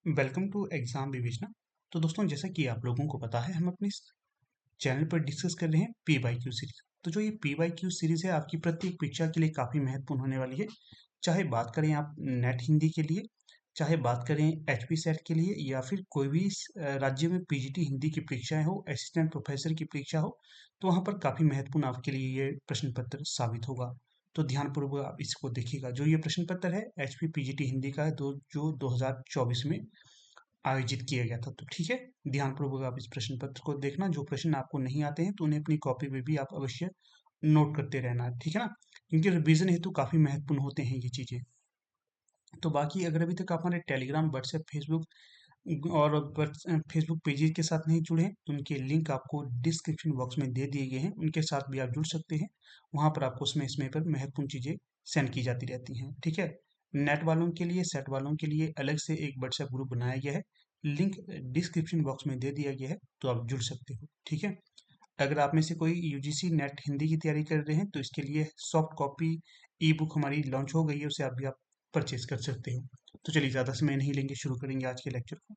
Welcome to exam विवेचना। तो दोस्तों, जैसा कि आप लोगों को पता है, हम अपने इस चैनल पर डिस्कस कर रहे हैं पी वाई क्यू सीरीज। तो जो ये पी वाई क्यू सीरीज है, आपकी प्रत्येक परीक्षा के लिए काफ़ी महत्वपूर्ण होने वाली है। चाहे बात करें आप नेट हिंदी के लिए, चाहे बात करें एच पी सेट के लिए, या फिर कोई भी राज्य में पीजीटी हिंदी की परीक्षाएं हो, असिस्टेंट प्रोफेसर की परीक्षा हो, तो वहाँ पर काफ़ी महत्वपूर्ण आपके लिए ये प्रश्न पत्र साबित होगा। तो ध्यानपूर्वक आप इसको देखिएगा। जो ये प्रश्न पत्र है एच पी पीजीटी हिंदी का है, जो 2024 में आयोजित किया गया था। तो ठीक है, ध्यानपूर्वक आप इस प्रश्न पत्र को देखना। जो प्रश्न आपको नहीं आते हैं तो उन्हें अपनी कॉपी में भी आप अवश्य नोट करते रहना है, ठीक है ना, क्योंकि रिवीजन हेतु काफी महत्वपूर्ण होते हैं ये चीजें। तो बाकी अगर अभी तक आप हमारे टेलीग्राम, व्हाट्सएप, फेसबुक और फेसबुक पेजेस के साथ नहीं जुड़े हैं, तो उनके लिंक आपको डिस्क्रिप्शन बॉक्स में दे दिए गए हैं, उनके साथ भी आप जुड़ सकते हैं। वहां पर आपको समय पर महत्वपूर्ण चीजें सेंड की जाती रहती हैं, ठीक है। नेट वालों के लिए, सेट वालों के लिए अलग से एक व्हाट्सएप ग्रुप बनाया गया है, लिंक डिस्क्रिप्शन बॉक्स में दे दिया गया है, तो आप जुड़ सकते हो, ठीक है। अगर आप में से कोई यूजीसी नेट हिंदी की तैयारी कर रहे हैं, तो इसके लिए सॉफ्ट कॉपी ई बुक हमारी लॉन्च हो गई है, उसे आप परचेज कर सकते हो। तो चलिए, ज़्यादा समय नहीं लेंगे, शुरू करेंगे आज के लेक्चर को।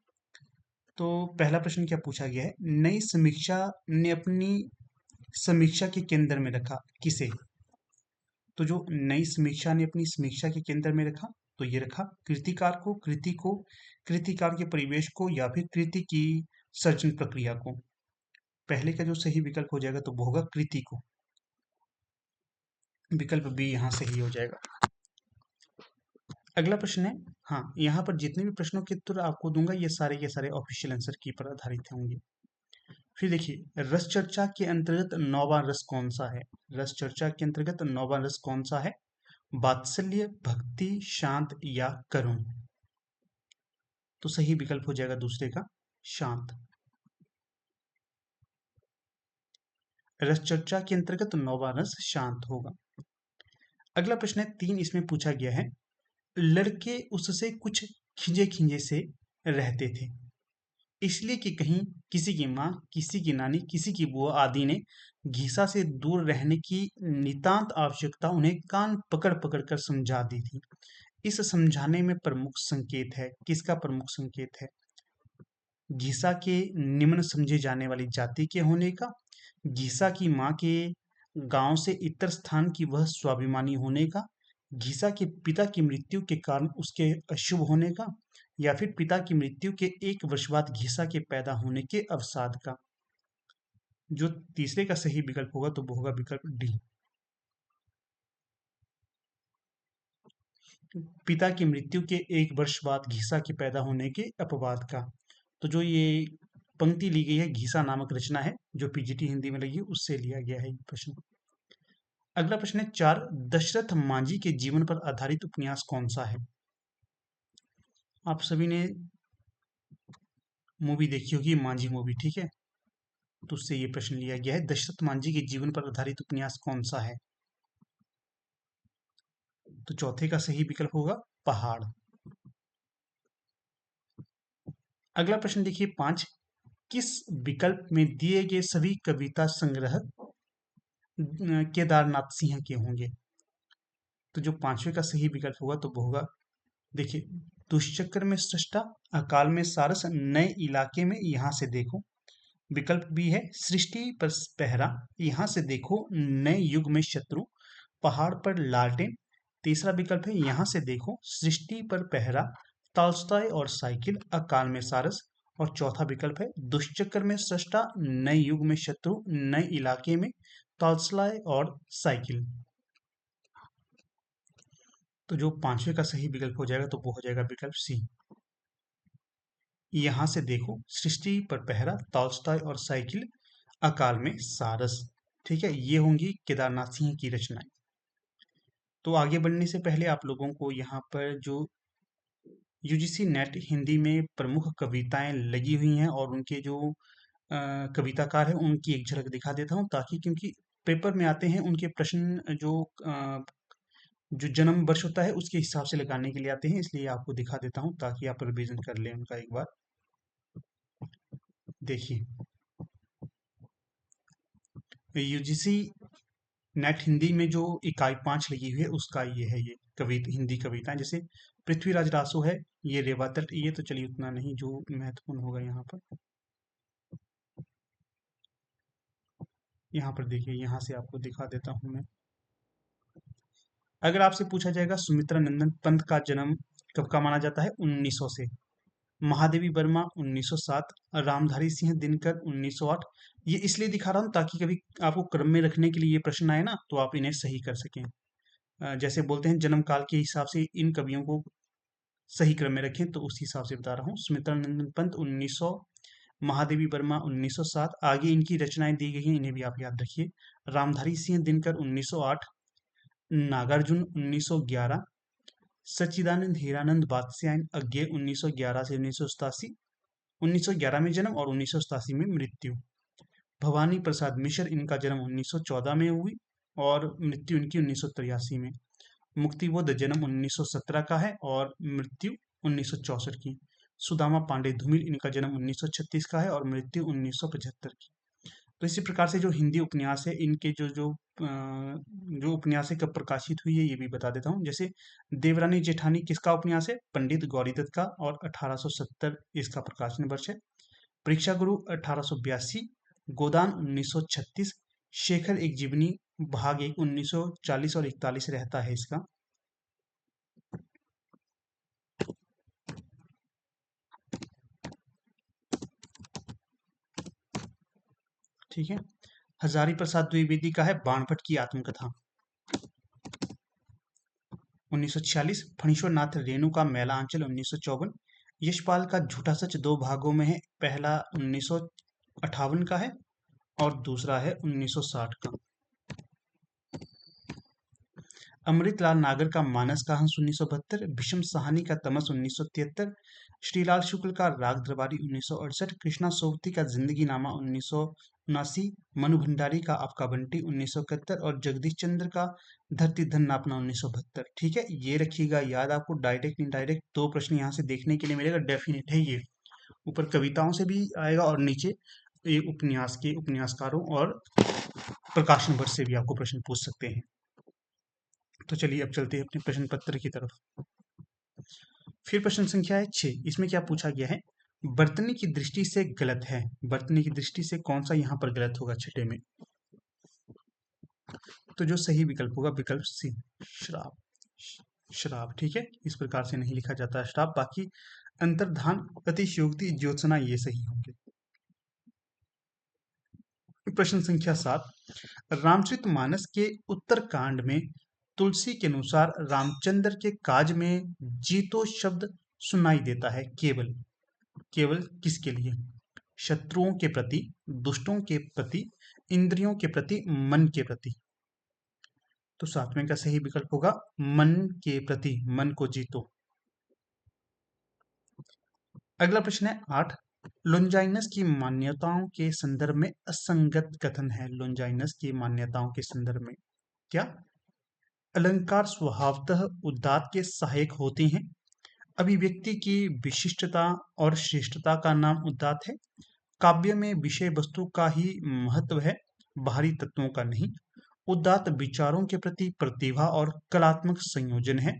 तो पहला प्रश्न क्या पूछा गया है, नई समीक्षा ने अपनी समीक्षा के केंद्र में रखा किसे। तो जो नई समीक्षा ने अपनी समीक्षा के केंद्र में रखा, तो ये रखा कृतिकार को, कृति को, कृतिकार के परिवेश को, या फिर कृति की सर्जन प्रक्रिया को। पहले का जो सही विकल्प हो जाएगा तो वो होगा कृति को। विकल्प बी यहाँ सही हो जाएगा। अगला प्रश्न है, हाँ, यहाँ पर जितने भी प्रश्नों के उत्तर आपको दूंगा ये सारे के सारे ऑफिशियल आंसर की पर आधारित होंगे। फिर देखिए, रस चर्चा के अंतर्गत नौवां रस कौन सा है। रस चर्चा के अंतर्गत नौवां रस कौन सा है। वात्सल्य, भक्ति, शांत या करुण। तो सही विकल्प हो जाएगा दूसरे का, शांत। रस चर्चा के अंतर्गत नौवां रस शांत होगा। अगला प्रश्न है, 3 इसमें पूछा गया है, लड़के उससे कुछ खिंजे खिंजे से रहते थे, इसलिए कि कहीं किसी की माँ, किसी की नानी, किसी की बुआ आदि ने घीसा से दूर रहने की नितांत आवश्यकता उन्हें कान पकड़ पकड़ कर समझा दी थी। इस समझाने में प्रमुख संकेत है, किसका प्रमुख संकेत है। घीसा के निम्न समझे जाने वाली जाति के होने का, घीसा की माँ के गांव से इतर स्थान की वह स्वाभिमानी होने का, घीसा के पिता की मृत्यु के कारण उसके अशुभ होने का, या फिर पिता की मृत्यु के 1 वर्ष बाद घीसा के पैदा होने के अवसाद का। जो तीसरे का सही विकल्प होगा तो वो होगा विकल्प डी, पिता की मृत्यु के 1 वर्ष बाद घीसा के पैदा होने के अपवाद का। तो जो ये पंक्ति ली गई है, घीसा नामक रचना है जो पीजीटी हिंदी में लगी है, उससे लिया गया है ये प्रश्न। अगला प्रश्न है 4, दशरथ मांझी के जीवन पर आधारित उपन्यास कौन सा है। आप सभी ने मूवी देखी होगी, मांझी मूवी, ठीक है। तो उससे ये प्रश्न लिया गया है, दशरथ मांझी के जीवन पर आधारित उपन्यास कौन सा है। तो चौथे का सही विकल्प होगा पहाड़। अगला प्रश्न देखिए 5, किस विकल्प में दिए गए सभी कविता संग्रह केदारनाथ सिंह के होंगे। तो जो पांचवे का सही विकल्प होगा तो वो होगा, देखिए, दुष्चक्र में सृष्टा, अकाल में सारस, नए इलाके में यहाँ से देखो। विकल्प बी है सृष्टि पर पहरा, यहाँ से देखो, नए युग में शत्रु, पहाड़ पर लालटेन। तीसरा विकल्प है यहाँ से देखो, सृष्टि पर पहरा, तॉल्स्टॉय और साइकिल, अकाल में सारस। और चौथा विकल्प है दुष्चक्र में सृष्टा, नए युग में शत्रु, नए इलाके में तॉल्स्टॉय और साइकिल। तो जो पांचवे का सही विकल्प हो जाएगा तो वो हो जाएगा विकल्प सी, यहां से देखो, सृष्टि पर पहरा, तॉल्स्टॉय और साइकिल, अकाल में सारस। ठीक है, ये होंगी केदारनाथ सिंह की रचनाएं। तो आगे बढ़ने से पहले आप लोगों को यहाँ पर जो यूजीसी नेट हिंदी में प्रमुख कविताएं लगी हुई हैं और उनके जो कविताकार हैं उनकी एक झलक दिखा देता हूँ, ताकि क्योंकि पेपर में आते हैं उनके प्रश्न जो जन्म वर्ष होता है उसके हिसाब से लगाने के लिए आते हैं, इसलिए आपको दिखा देता हूँ ताकि आप रिवीजन कर लें उनका एक बार। देखिए, यूजीसी नेट हिंदी में जो इकाई 5 लगी हुई है उसका ये है, ये कविता, हिंदी कविताएं, जैसे पृथ्वीराज रासो है, ये रेवा तट, ये तो चलिए उतना नहीं जो महत्वपूर्ण होगा यहाँ पर। यहाँ पर देखिए, यहाँ से आपको दिखा देता हूँ मैं। अगर आपसे पूछा जाएगा सुमित्रा नंदन पंत का जन्म कब का माना जाता है, 1900 से। महादेवी वर्मा 1907, रामधारी सिंह दिनकर 1908। ये इसलिए दिखा रहा हूँ ताकि कभी आपको क्रम में रखने के लिए ये प्रश्न आए ना, तो आप इन्हें सही कर सकें। जैसे बोलते हैं जन्म काल के हिसाब से इन कवियों को सही क्रम में रखें, तो उस हिसाब से बता रहा हूँ। सुमित्रा नंदन पंत 1900, महादेवी वर्मा 1907, आगे इनकी रचनाएं दी गई हैं, इन्हें भी आप याद रखिए। रामधारी सिंह दिनकर 1908, नागार्जुन 1911, सच्चिदानंद हीरानंद बादशाह अज्ञे 1911 से 1987, 1911 में जन्म और 1987 में मृत्यु। भवानी प्रसाद मिश्र, इनका जन्म 1914 में हुई और मृत्यु इनकी 1983 में। मुक्तिबोध जन्म 1917 का है और मृत्यु 1964 की। सुदामा पांडे धूमिल, इनका जन्म 1936 का है और मृत्यु 1975 की। तो इसी प्रकार से जो हिंदी उपन्यास है, इनके जो जो जो उपन्यास है कब प्रकाशित हुई है ये भी बता देता हूँ। जैसे देवरानी जेठानी किसका उपन्यास है, पंडित गौरीदत्त का, और 1870 इसका प्रकाशन वर्ष है। परीक्षा गुरु 1882, गोदान 1936, शेखर एक जीवनी भाग 1 1940 और 41 रहता है इसका। ठीक है। हजारी प्रसाद द्विवेदी का है बाणभट्ट की आत्मकथा, 1946। फणीश्वर नाथ रेणु का मैला आंचल, 1954। यशपाल का झूठा सच दो भागों में है, पहला 1958 का है और दूसरा है 1960 का। अमृतलाल नागर का मानस का हंस 1972, भीष्म साहनी का तमस 1973, श्रीलाल शुक्ल का राग दरबारी 1968, कृष्णा सोबती का जिंदगी नामा 1979, मनु भंडारी का आपका बंटी 1971 और जगदीश चंद्र का धरती धन नापना 1972। ठीक है, ये रखिएगा याद, आपको डायरेक्ट इनडायरेक्ट दो प्रश्न यहाँ से देखने के लिए मिलेगा, डेफिनेट है ये। ऊपर कविताओं से भी आएगा और नीचे ये उपन्यास के उपन्यासकारों और प्रकाशन वर्ष से भी आपको प्रश्न पूछ सकते हैं। तो चलिए अब चलते हैं अपने प्रश्न पत्र की तरफ। फिर प्रश्न संख्या है 6। इसमें क्या पूछा गया है, बर्तनी की दृष्टि से गलत है। बर्तनी की दृष्टि से कौन सा यहाँ पर गलत होगा छठे में, तो जो सही विकल्प होगा विकल्प सी, श्राप। श्राप, ठीक है, इस प्रकार से नहीं लिखा जाता है श्राप, बाकी अंतर्धान अतिशयोक्ति ज्योत्सना ये सही होंगे। प्रश्न संख्या 7। रामचरितमानस के उत्तर कांड में तुलसी के अनुसार रामचंद्र के काज में जीतो शब्द सुनाई देता है, केवल केवल किसके लिए, शत्रुओं के प्रति, दुष्टों के प्रति, इंद्रियों के प्रति, मन के प्रति। तो सातवें का सही विकल्प होगा मन के प्रति, मन को जीतो। अगला प्रश्न है 8। लोंजाइनस की मान्यताओं के संदर्भ में असंगत कथन है। लोंजाइनस की मान्यताओं के संदर्भ में क्या, अलंकार स्वभावतः उदात्त के सहायक होते हैं, अभिव्यक्ति की विशिष्टता और श्रेष्ठता का नाम उदात्त है, काव्य में विषय वस्तु का ही महत्व है, बाहरी तत्वों का नहीं, उदात्त विचारों के प्रति प्रतिभा और कलात्मक संयोजन है।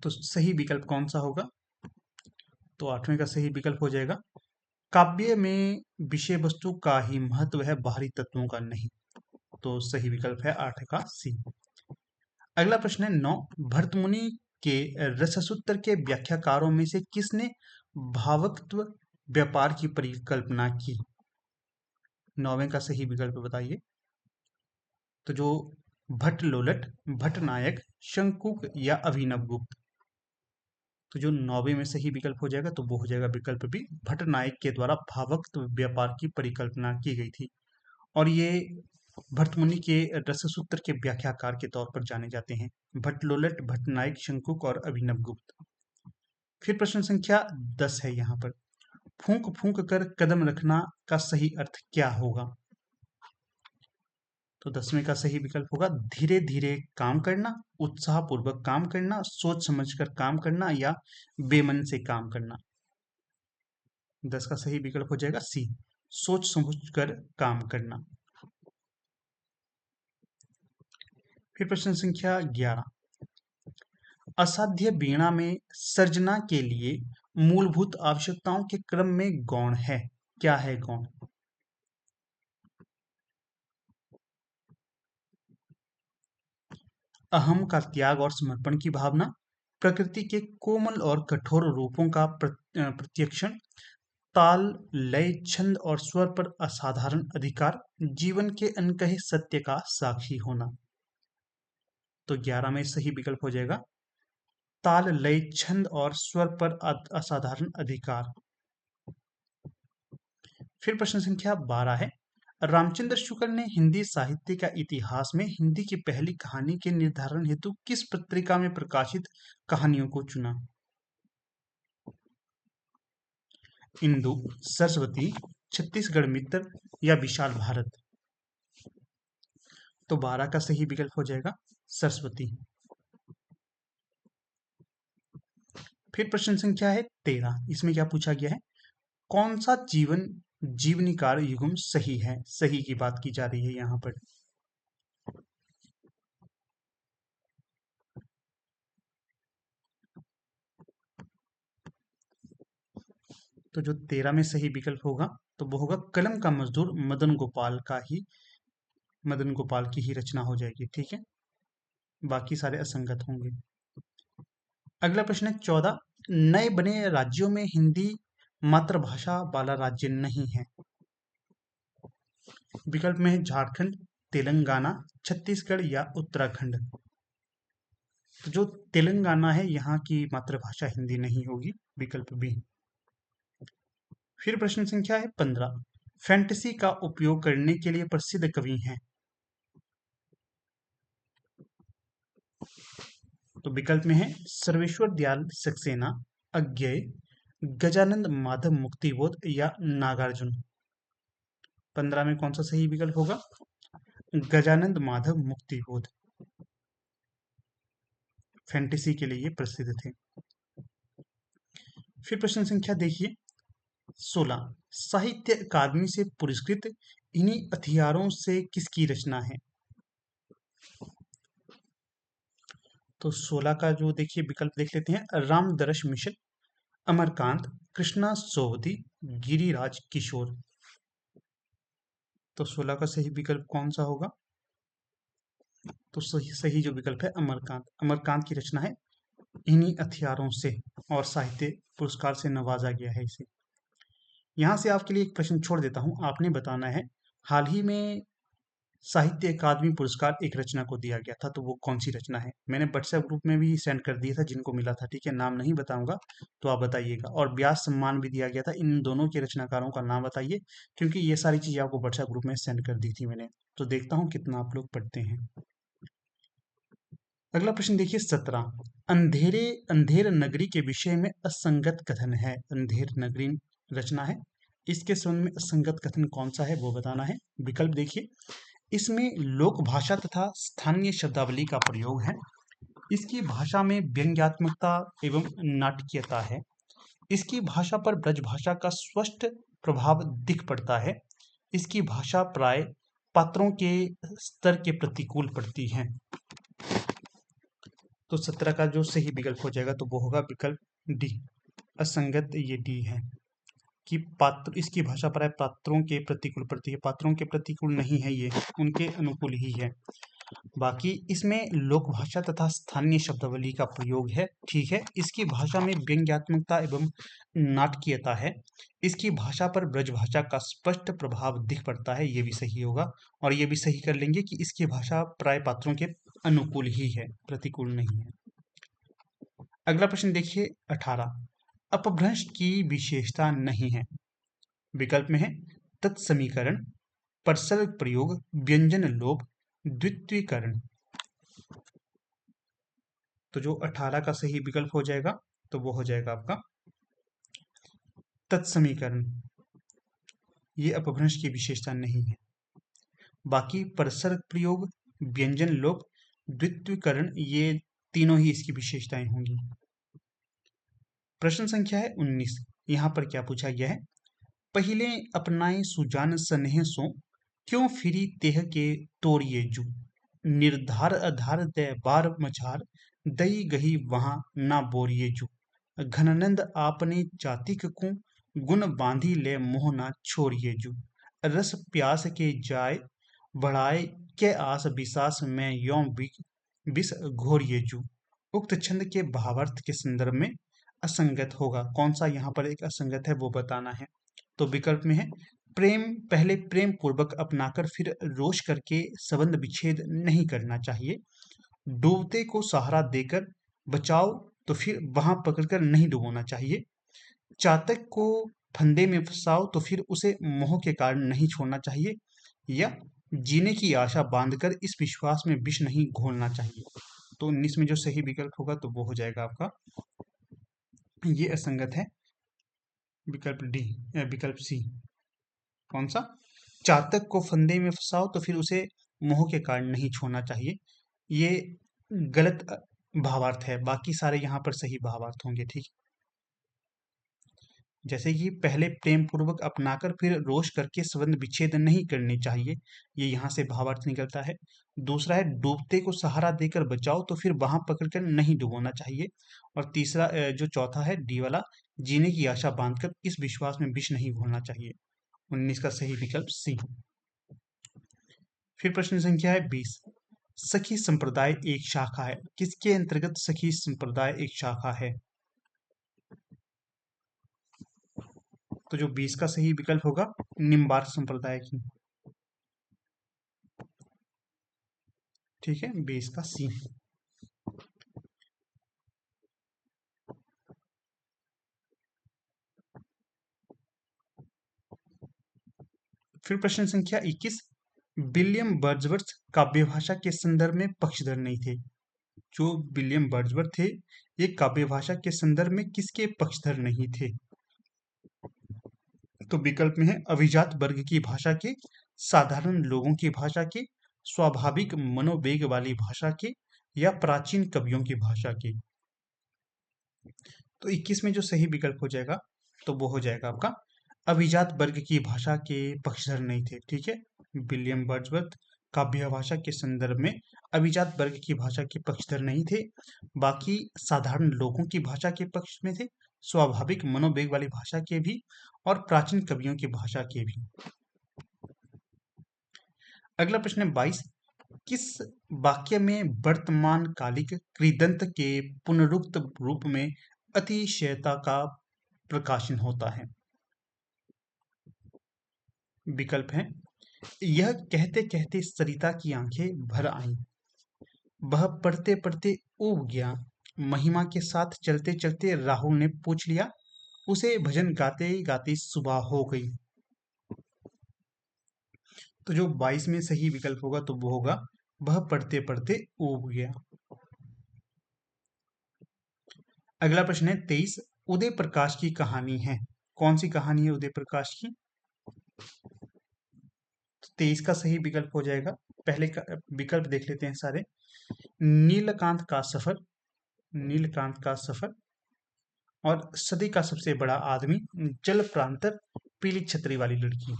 तो सही विकल्प कौन सा होगा, तो आठवें का सही विकल्प हो जाएगा काव्य में विषय वस्तु का ही महत्व है, बाहरी तत्वों का नहीं। तो सही विकल्प है 8 का सी। अगला प्रश्न है 9। भर्तमुनि के रससूत्र के व्याख्याकारों में से किसने भावत्व व्यापार की परिकल्पना की, 9वें का सही विकल्प बताइए। तो जो भट्ट लोलट, भट्ट नायक, शंकुक या अभिनव गुप्त। तो जो 9वें में सही विकल्प हो जाएगा तो वो हो जाएगा विकल्प बी, भट्ट नायक के द्वारा भावत्व व्यापार की परिकल्पना की गई थी और ये भर्तमुनि के रससूत्र के व्याख्याकार के तौर पर जाने जाते हैं, भट्टलोलट, भट्टनायक, शंकुक और अभिनव गुप्त। फिर प्रश्न संख्या 10 है यहाँ पर, फूंक फूंक कर कदम रखना का सही अर्थ क्या होगा। तो 10वें का सही विकल्प होगा धीरे धीरे काम करना, उत्साह पूर्वक काम करना, सोच समझकर काम करना या बेमन से काम करना। 10 का सही विकल्प हो जाएगा सी, सोच समझकर काम करना। फिर प्रश्न संख्या 11। असाध्य वीणा में सर्जना के लिए मूलभूत आवश्यकताओं के क्रम में गौण है। क्या है गौण? अहम का त्याग और समर्पण की भावना, प्रकृति के कोमल और कठोर रूपों का प्रत्यक्षण, ताल, लय, छंद और स्वर पर असाधारण अधिकार, जीवन के अनकहे सत्य का साक्षी होना। तो 11 में सही विकल्प हो जाएगा ताल, लय, छंद और स्वर पर असाधारण अधिकार। फिर प्रश्न संख्या 12 है, रामचंद्र शुक्ल ने हिंदी साहित्य का इतिहास में हिंदी की पहली कहानी के निर्धारण हेतु किस पत्रिका में प्रकाशित कहानियों को चुना? इंदु, सरस्वती, छत्तीसगढ़ मित्र या विशाल भारत? तो 12 का सही विकल्प हो जाएगा सरस्वती। फिर प्रश्न संख्या है 13, इसमें क्या पूछा गया है, कौन सा जीवनीकार युग्म सही है? सही की बात की जा रही है यहाँ पर। तो जो 13 में सही विकल्प होगा तो वो होगा कलम का मजदूर मदन गोपाल की ही रचना हो जाएगी। ठीक है, बाकी सारे असंगत होंगे। अगला प्रश्न है 14, नए बने राज्यों में हिंदी मातृभाषा वाला राज्य नहीं है। विकल्प में है झारखंड, तेलंगाना, छत्तीसगढ़ या उत्तराखंड। तो जो तेलंगाना है यहाँ की मातृभाषा हिंदी नहीं होगी, विकल्प बी। फिर प्रश्न संख्या है 15, फैंटेसी का उपयोग करने के लिए प्रसिद्ध कवि हैं। तो विकल्प में है सर्वेश्वर दयाल सक्सेना, अज्ञेय, गजानंद माधव मुक्तिबोध या नागार्जुन। 15 में कौन सा सही विकल्प होगा? गजानंद माधव मुक्तिबोध फैंटेसी के लिए ये प्रसिद्ध थे। फिर प्रश्न संख्या देखिए 16, साहित्य अकादमी से पुरस्कृत इन्हीं हथियारों से किसकी रचना है? तो 16 का जो देखिए विकल्प देख लेते हैं, रामदरस मिशन, अमरकांत, कृष्णा सोवती, गिरिराज किशोर। तो 16 का सही विकल्प कौन सा होगा? तो सही जो विकल्प है अमरकांत। अमरकांत की रचना है इन्हीं हथियारों से और साहित्य पुरस्कार से नवाजा गया है इसे। यहाँ से आपके लिए एक प्रश्न छोड़ देता हूँ, आपने बताना है हाल ही में साहित्य अकादमी पुरस्कार एक रचना को दिया गया था, तो वो कौन सी रचना है? मैंने व्हाट्सएप ग्रुप में भी सेंड कर दिया था जिनको मिला था। ठीक है, नाम नहीं बताऊंगा तो आप बताइएगा। और व्यास सम्मान भी दिया गया था, इन दोनों के रचनाकारों का नाम बताइए, क्योंकि ये सारी चीजें आपको व्हाट्सएप ग्रुप में सेंड कर दी थी मैंने। तो देखता हूँ कितना आप लोग पढ़ते हैं। अगला प्रश्न देखिए 17, अंधेर नगरी के विषय में असंगत कथन है। अंधेर नगरी रचना है, इसके संबंध में असंगत कथन कौन सा है वो बताना है। विकल्प देखिए, इसमें लोक भाषा तथा स्थानीय शब्दावली का प्रयोग है, इसकी भाषा में व्यंग्यात्मकता एवं नाटकीयता है, इसकी भाषा पर ब्रज भाषा का स्पष्ट प्रभाव दिख पड़ता है, इसकी भाषा प्राय पात्रों के स्तर के प्रतिकूल पड़ती है। तो 17 का जो सही विकल्प हो जाएगा तो वो होगा विकल्प डी, असंगत ये डी है कि पात्र इसकी भाषा प्राय पात्रों के प्रतिकूल पड़ती है। पात्रों के प्रतिकूल नहीं है, ये उनके अनुकूल ही है। बाकी इसमें लोक भाषा तथा स्थानीय शब्दावली का प्रयोग है। ठीक है, इसकी भाषा में व्यंग्यात्मकता एवं नाटकीयता है, इसकी भाषा पर ब्रज भाषा का स्पष्ट प्रभाव दिख पड़ता है, ये भी सही होगा। और ये भी सही कर लेंगे कि इसकी भाषा प्राय पात्रों के अनुकूल ही है, प्रतिकूल नहीं है। अगला प्रश्न देखिए 18, अपभ्रंश की विशेषता नहीं है। विकल्प में है तत्समीकरण, परसर्ग प्रयोग, व्यंजन लोप, द्वित्वीकरण। तो जो 18 का सही विकल्प हो जाएगा तो वो हो जाएगा आपका तत्समीकरण। ये अपभ्रंश की विशेषता नहीं है। बाकी परसर्ग प्रयोग, व्यंजन लोप, द्वित्वीकरण ये तीनों ही इसकी विशेषताएं होंगी। प्रश्न संख्या है 19, यहाँ पर क्या पूछा गया है, पहले अपनाए सुजान स्नेह सो क्यों फिरी तेह के तोड़िए जू, निर्धार आधार दे बार मझार, दई गही वहां ना बोरिए जू। घननंद आपने जातिक को गुण बांधी ले मोह ना छोड़िए जू। रस प्यास के जाय बढ़ाए के आस बिसास में यों विष घोरिए जू। उक्त छंद के भावार्थ के संदर्भ में असंगत होगा। कौन सा यहाँ पर एक असंगत है वो बताना है। तो विकल्प में है, प्रेम पहले प्रेम पूर्वक अपनाकर फिर रोष करके संबंध विच्छेद नहीं करना चाहिए। डूबते को सहारा देकर बचाओ तो फिर वहां पकड़कर नहीं डुबोना चाहिए। चातक को फंदे में फंसाओ तो फिर उसे मोह के कारण नहीं छोड़ना चाहिए। या जीने की आशा बांधकर इस विश्वास में विष नहीं घोलना चाहिए। तो 19 में जो सही विकल्प होगा तो वो हो जाएगा आपका, ये असंगत है, विकल्प डी, विकल्प सी। कौन सा? चातक को फंदे में फंसाओ तो फिर उसे मोह के कारण नहीं छोड़ना चाहिए, ये गलत भावार्थ है। बाकी सारे यहाँ पर सही भावार्थ होंगे। ठीक, जैसे कि पहले प्रेम पूर्वक अपनाकर फिर रोष करके संबंध विच्छेद नहीं करनी चाहिए, ये यहाँ से भावार्थ निकलता है। दूसरा है, डूबते को सहारा देकर बचाओ तो फिर वहां पकड़कर नहीं डुबोना चाहिए। और तीसरा जो चौथा है डी वाला, जीने की आशा बांधकर इस विश्वास में विष नहीं घोलना चाहिए। 19 का सही विकल्प सी। फिर प्रश्न संख्या है 20। सखी संप्रदाय एक शाखा है, किसके अंतर्गत सखी संप्रदाय एक शाखा है? तो जो 20 का सही विकल्प होगा, निम्बार्क संप्रदाय की। ठीक है, 20 का सी। फिर प्रश्न संख्या 21। विलियम वर्ड्सवर्थ काव्य भाषा के संदर्भ में पक्षधर नहीं थे। जो विलियम वर्ड्सवर्थ थे, ये काव्य भाषा के संदर्भ में किसके पक्षधर नहीं थे? तो विकल्प में है, अभिजात वर्ग की भाषा के, साधारण लोगों की भाषा के, स्वाभाविक मनोवेग वाली भाषा के, या प्राचीन कवियों की भाषा के। तो 21 में जो सही विकल्प हो जाएगा तो वो हो जाएगा आपका, अभिजात वर्ग की भाषा के पक्षधर नहीं थे। ठीक है, विलियम वर्ड्सवर्थ काव्य भाषा के संदर्भ में अभिजात वर्ग की भाषा के पक्षधर नहीं थे, बाकी साधारण लोगों की भाषा के पक्ष में थे, स्वाभाविक मनोवेग वाली भाषा के भी, और प्राचीन कवियों की भाषा के भी। अगला प्रश्न है 22। किस वाक्य में वर्तमान कालिक कृदंत के पुनरुक्त रूप में अतिशयता का प्रकाशन होता है? विकल्प है, यह कहते कहते सरिता की आंखें भर आईं, वह पढ़ते पढ़ते ऊब गया, महिमा के साथ चलते चलते राहुल ने पूछ लिया, उसे भजन गाते गाते सुबह हो गई। तो जो 22 में सही विकल्प होगा तो वो होगा, वह पढ़ते पढ़ते ऊब गया। अगला प्रश्न है 23। उदय प्रकाश की कहानी है, कौन सी कहानी है उदय प्रकाश की? 23 का सही विकल्प हो जाएगा, पहले का विकल्प देख लेते हैं सारे। नीलकांत का सफर, नीलकांत का सफर, और सदी का सबसे बड़ा आदमी, जल प्रांतर, पीली छतरी वाली लड़की।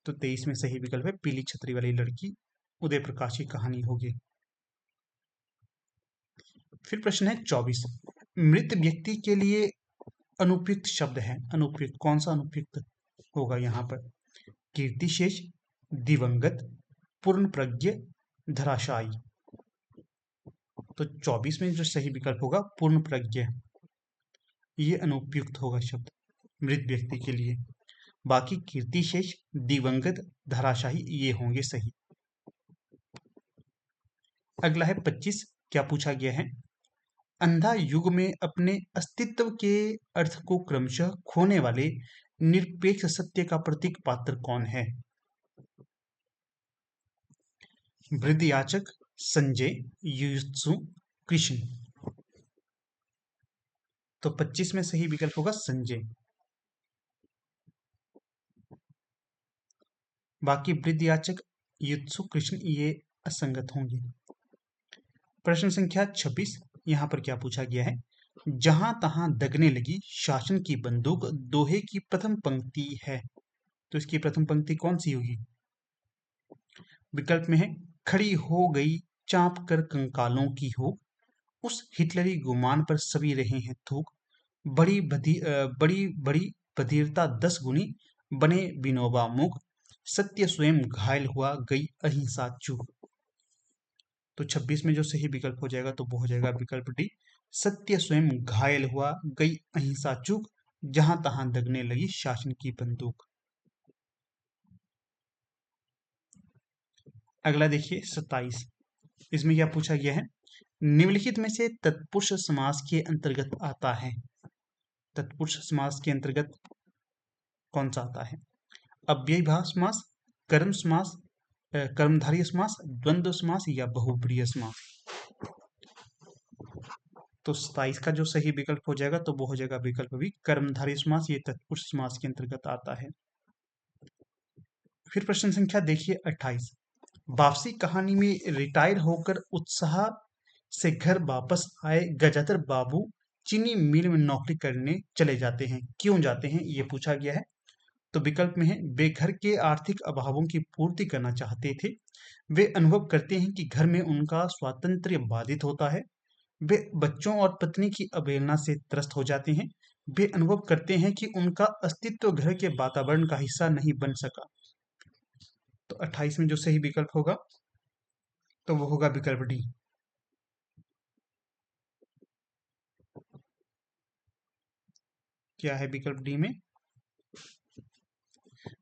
तो 23 में सही विकल्प है पीली छतरी वाली लड़की, उदय प्रकाश की कहानी होगी। फिर प्रश्न है 24। मृत व्यक्ति के लिए अनुपयुक्त शब्द है, अनुपयुक्त, कौन सा अनुपयुक्त होगा यहाँ पर? कीर्तिशेष, दिवंगत, पूर्ण प्रज्ञ, धराशायी। तो 24 में जो सही विकल्प होगा पूर्ण प्रज्ञ, ये अनुपयुक्त होगा शब्द मृत व्यक्ति के लिए। बाकी कीर्तिशेष, दिवंगत, धराशायी ये होंगे सही। अगला है 25। क्या पूछा गया है? अंधा युग में अपने अस्तित्व के अर्थ को क्रमशः खोने वाले निरपेक्ष सत्य का प्रतीक पात्र कौन है? वृद्धयाचक, संजय, युयुत्सु, कृष्ण। तो 25 में सही विकल्प होगा संजय। बाकी वृद्धयाचक, युत्सु, कृष्ण ये असंगत होंगे। प्रश्न संख्या 26। यहां पर क्या पूछा गया है? जहां तहां दगने लगी शासन की बंदूक, दोहे की प्रथम पंक्ति है। तो इसकी प्रथम पंक्ति कौन सी होगी? विकल्प में है, खड़ी हो गई चाप कर कंकालों की हो, उस हिटलरी गुमान पर सभी रहे हैं थूक। बड़ी बड़ी बधिरता 10 गुनी बने विनोबा मूक। सत्य स्वयं घायल हुआ गई अहिंसा चूक। तो 26 में जो सही विकल्प हो जाएगा तो वो हो जाएगा विकल्प डी। सत्य स्वयं घायल हुआ गई अहिंसा चूक, जहां तहां दगने लगी शासन की बंदूक। अगला देखिए 27। इसमें क्या पूछा गया है? निम्नलिखित में से तत्पुरुष समास के अंतर्गत आता है। तत्पुरुष समास के अंतर्गत कौन सा आता है? अव्ययीभाव समास, कर्म समास, कर्मधारय समास, द्वंद्व समास या बहुब्रीहि समास। तो 27 का जो सही विकल्प हो जाएगा तो वो हो जाएगा विकल्प भी कर्मधारय समास। ये तत्पुरुष समास के अंतर्गत आता है। फिर प्रश्न संख्या देखिए 28। वापसी कहानी में रिटायर होकर उत्साह से घर वापस आए गजाधर बाबू चीनी मिल में नौकरी करने चले जाते हैं। क्यों जाते हैं ये पूछा गया है। तो विकल्प में है वे घर के आर्थिक अभावों की पूर्ति करना चाहते थे। वे अनुभव करते हैं कि घर में उनका स्वातंत्र्य बाधित होता है। वे बच्चों और पत्नी की अवहेलना से त्रस्त हो जाते हैं। वे अनुभव करते हैं कि उनका अस्तित्व घर के वातावरण का हिस्सा नहीं बन सका। तो 28 में जो सही विकल्प होगा तो वो होगा विकल्प डी। क्या है विकल्प डी में?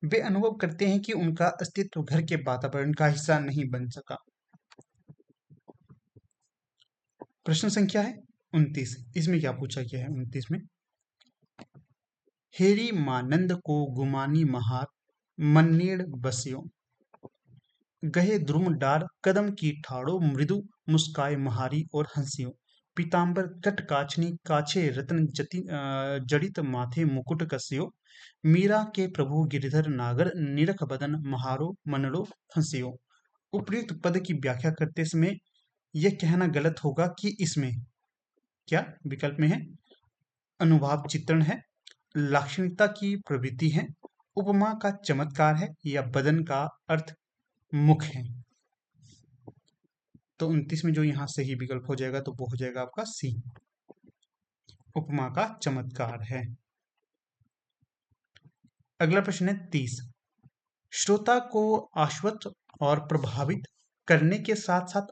वे अनुभव करते हैं कि उनका अस्तित्व घर के वातावरण का हिस्सा नहीं बन सका। प्रश्न संख्या है 29। इसमें क्या पूछा गया है 29 में? हेरी मानंद को गुमानी महार मन्नेड़ बसियो। गहे द्रुम डार कदम की ठाड़ो मृदु मुस्काए महारी और हंसियो। पीताम्बर तट काचनी काछे रत्न जड़ित माथे मुकुट कसियो। मीरा के प्रभु गिरिधर नागर निरख बदन महारो मनड़ो हंसियो। उपयुक्त पद की व्याख्या करते समय यह कहना गलत होगा कि इसमें क्या विकल्प में है? अनुभाव चित्रण है, लाक्षणिकता की प्रवृत्ति है, उपमा का चमत्कार है या बदन का अर्थ मुख है। तो 29 में जो यहाँ सही विकल्प हो जाएगा तो वो हो जाएगा आपका सी, उपमा का चमत्कार है। अगला प्रश्न है 30। श्रोता को आश्वस्त और प्रभावित करने के साथ साथ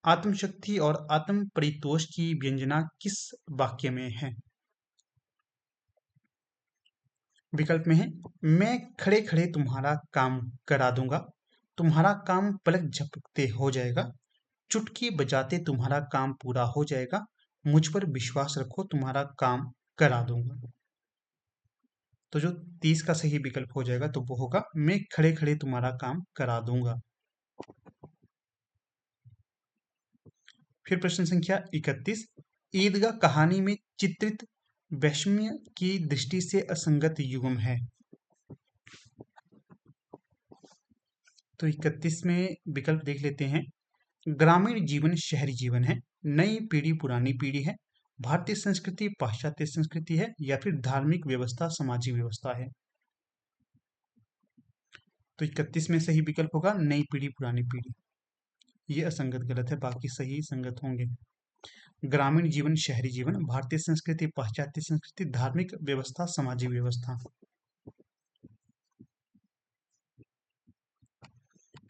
आत्मशक्ति और आत्म परितोष की व्यंजना किस वाक्य में है? विकल्प में है मैं खड़े खड़े तुम्हारा काम करा दूंगा, तुम्हारा काम पलक झपकते हो जाएगा, चुटकी बजाते तुम्हारा काम पूरा हो जाएगा, मुझ पर विश्वास रखो तुम्हारा काम करा दूंगा। तो जो 30 का सही विकल्प हो जाएगा तो वो होगा मैं खड़े खड़े तुम्हारा काम करा दूंगा। फिर प्रश्न संख्या 31। ईदगाह कहानी में चित्रित वैषम्य की दृष्टि से असंगत युग्म है। तो 31 में विकल्प देख लेते हैं। ग्रामीण जीवन शहरी जीवन है, नई पीढ़ी पुरानी पीढ़ी है, भारतीय संस्कृति पाश्चात्य संस्कृति है या फिर धार्मिक व्यवस्था सामाजिक व्यवस्था है। तो 31 में सही विकल्प होगा नई पीढ़ी पुरानी पीढ़ी। ये असंगत गलत है, बाकी सही संगत होंगे। ग्रामीण जीवन शहरी जीवन, भारतीय संस्कृति पाश्चात्य संस्कृति, धार्मिक व्यवस्था सामाजिक व्यवस्था।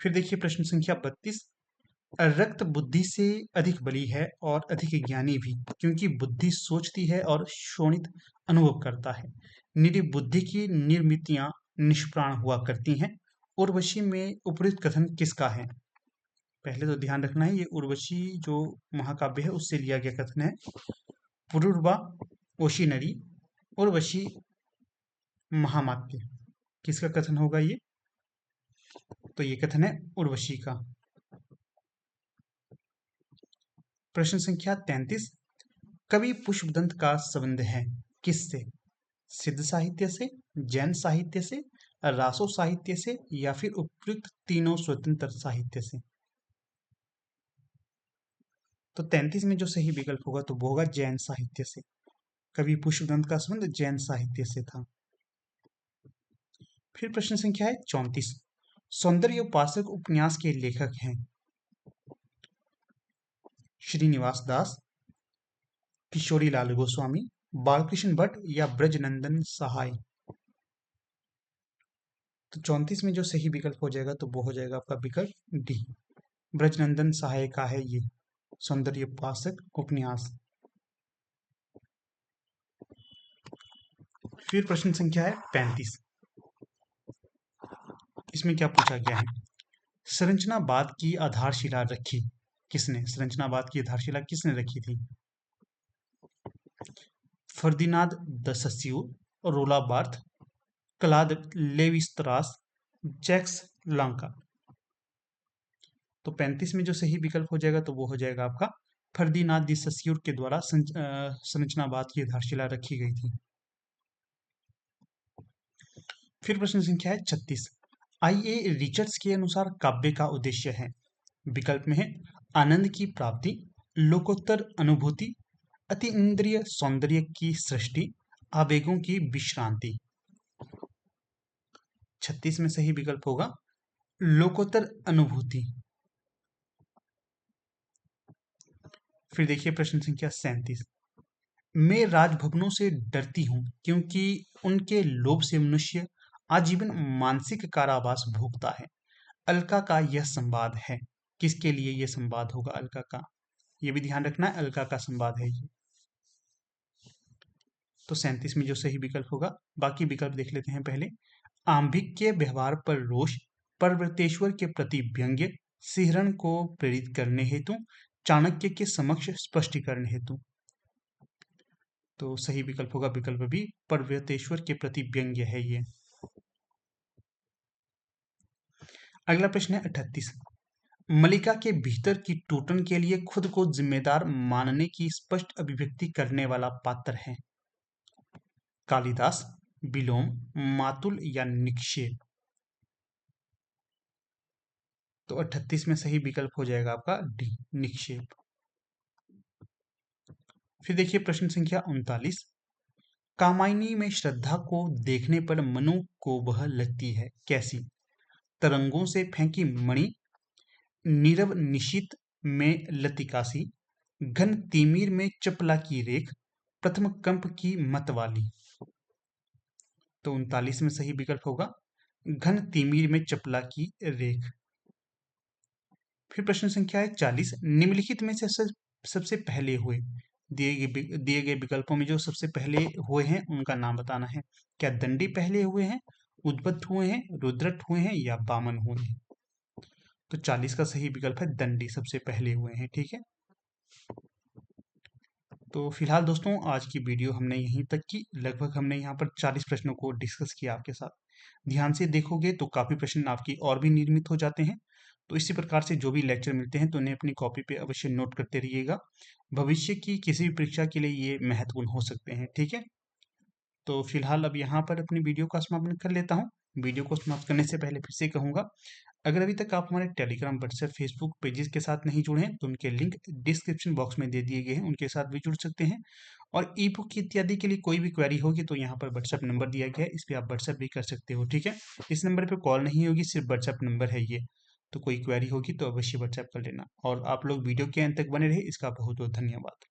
फिर देखिए प्रश्न संख्या 32। रक्त बुद्धि से अधिक बली है और अधिक ज्ञानी भी, क्योंकि बुद्धि सोचती है और शोणित अनुभव करता है। निरी बुद्धि की निर्मितियां निष्प्राण हुआ करती हैं। उर्वशी में उपयुक्त कथन किसका है? पहले तो ध्यान रखना है ये उर्वशी जो महाकाव्य है उससे लिया गया कथन है। पुरुरवा ओशी नरी उर्वशी महामात्य, किसका कथन होगा ये? तो ये कथन है उर्वशी का। प्रश्न संख्या 33। कवि पुष्पदंत का संबंध है किससे? सिद्ध साहित्य से, जैन साहित्य से, रासो साहित्य से या फिर उपयुक्त तीनों स्वतंत्र साहित्य से। तो 33 में जो सही विकल्प होगा तो वो होगा जैन साहित्य से। कवि पुष्पदंत का संबंध जैन साहित्य से था। फिर प्रश्न संख्या है 34। सौंदर्य उपासक उपन्यास के लेखक हैं श्रीनिवास दास, किशोरी लाल गोस्वामी, बालकृष्ण भट्ट या ब्रजनंदन सहाय। तो 34 में जो सही विकल्प हो जाएगा तो वो हो जाएगा आपका विकल्प डी, ब्रजनंदन सहाय का है ये सौंदर्य उपासक उपन्यास। फिर प्रश्न संख्या है 35। इसमें क्या पूछा गया है? संरचनावाद की आधारशिला रखी किसने? संरचनावाद की आधारशिला किसने रखी थी? फर्दिनांद द सस्यूर, रोला बार्थ, क्लाद लेवी-स्ट्रास, जैक्स लांका। तो 35 में जो सही विकल्प हो जाएगा तो वो हो जाएगा आपका फर्दिनांद द सस्यूर के द्वारा संरचनावाद की आधारशिला रखी गई थी। फिर प्रश्न संख्या है 36। आईए रिचर्ड्स के अनुसार काव्य का उद्देश्य है। विकल्प में है आनंद की प्राप्ति, लोकोत्तर अनुभूति, अतीन्द्रिय सौंदर्य की सृष्टि, आवेगों की विश्रांति। 36 में सही विकल्प होगा लोकोत्तर अनुभूति। फिर देखिए प्रश्न संख्या 37। मैं राजभवनों से डरती हूं क्योंकि उनके लोभ से मनुष्य आजीवन मानसिक कारावास भोगता है। अलका का यह संवाद है। किसके लिए यह संवाद होगा? अलका का। यह भी ध्यान रखना है, अलका का संवाद है ये। तो 37 में जो सही विकल्प होगा, बाकी विकल्प देख लेते हैं पहले। आंभिक के व्यवहार पर रोष, पर्वतेश्वर के प्रति व्यंग्य, सिहरण को प्रेरित करने हेतु, चाणक्य के समक्ष स्पष्टीकरण हेतु। तो सही विकल्प होगा विकल्प बी, पर्वतेश्वर के प्रति व्यंग्य है ये। अगला प्रश्न है 38। मलिका के भीतर की टूटन के लिए खुद को जिम्मेदार मानने की स्पष्ट अभिव्यक्ति करने वाला पात्र है। कालिदास, विलोम, मातुल या निक्षेप। तो 38 में सही विकल्प हो जाएगा आपका डी, निक्षेप। फिर देखिए प्रश्न संख्या 39। कामायनी में श्रद्धा को देखने पर मनु को वह लगती है कैसी? तरंगों से फेंकी मणि, नीरव निशीथ में लतिकासी, घन तिमिर में चपला की रेख, प्रथम कंप की मतवाली। तो 39 में सही विकल्प होगा घन तिमिर में चपला की रेख। फिर प्रश्न संख्या है 40। निम्नलिखित में से सबसे पहले हुए दिए गए विकल्पों में जो सबसे पहले हुए हैं उनका नाम बताना है। क्या दंडी पहले हुए हैं, उद्बत हुए हैं, रुद्रट हुए हैं या बामन हुए हैं? तो 40 का सही विकल्प है दंडी सबसे पहले हुए हैं। ठीक है, तो फिलहाल दोस्तों आज की वीडियो हमने यहीं तक की। लगभग हमने यहाँ पर 40 प्रश्नों को डिस्कस किया आपके साथ। ध्यान से देखोगे तो काफ़ी प्रश्न आपकी और भी निर्मित हो जाते हैं। तो इसी प्रकार से जो भी लेक्चर मिलते हैं तो उन्हें अपनी कॉपी पे अवश्य नोट करते रहिएगा। भविष्य की किसी भी परीक्षा के लिए ये महत्वपूर्ण हो सकते हैं। ठीक है, तो फिलहाल अब यहाँ पर अपनी वीडियो का समापन कर लेता हूँ। वीडियो को समाप्त करने से पहले फिर से कहूँगा, अगर अभी तक आप हमारे टेलीग्राम, व्हाट्सएप, फेसबुक पेजेस के साथ नहीं जुड़े हैं तो उनके लिंक डिस्क्रिप्शन बॉक्स में दे दिए गए हैं, उनके साथ भी जुड़ सकते हैं। और ई बुक इत्यादि के लिए कोई भी क्वेरी होगी तो यहाँ पर व्हाट्सएप नंबर दिया गया है, इस पर आप व्हाट्सएप भी कर सकते हो। ठीक है, इस नंबर पर कॉल नहीं होगी, सिर्फ व्हाट्सएप नंबर है ये। तो कोई क्वेरी होगी तो अवश्य व्हाट्सएप कर लेना। और आप लोग वीडियो के अंत तक बने रहे, इसका बहुत बहुत धन्यवाद।